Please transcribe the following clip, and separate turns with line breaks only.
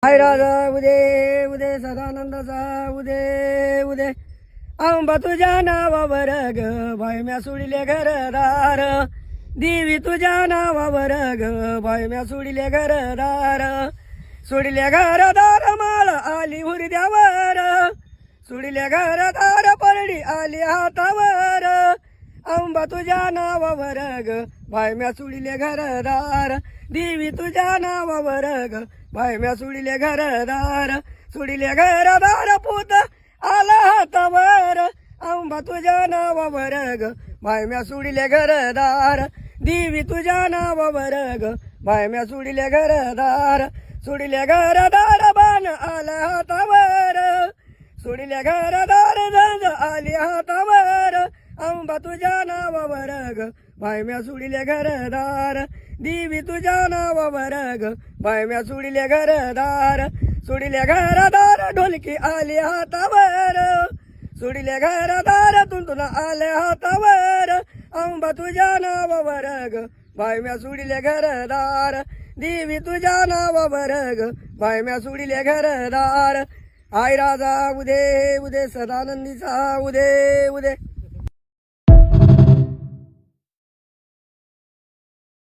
हाय राजा उदे उदे सदानंदाचा उदे उदे आंबा तुझ्या नावावर ग बाय म्या सोडिले घरदार देवी तुझ्या नावावर ग बाय म्या सोडिले घरदार सोडिले घरदार माळ आली हुरद्यावर सोडिले घरदार परडी आली हातावर आंबा तुझ्या नावावर ग बाय म्या सोडिले घरदार देवी तुझ्या नावावर ग बाय म्या सोडिले घरदार सोडिले घरदार पूत आला हातावर आंबा तुझ्या नावावर ग बाय म्या सोडिले घरदार देवी तुझ्या नावावर ग बाय म्या सोडिले घरदार सोडिले घरदार बाण आला हातावर सोडिले घरदार झंझ आली हातावर आंबा तुझ्या नावावर ग बाय म्या सोडिले घरदार देवी तुझ्या नावावर ग बाय म्या सोडिले घरदार सोडिले घरदार ढोलकी आली हातावर सोडिले घरदार तुंतुन आले हातावर आंबा तुझ्या नावावर ग बाय म्या सोडिले घरदार देवी तुझ्या नावावर ग बाय म्या सोडिले घरदार आय राजा उदे उदे सदानंदीचा उदे उदे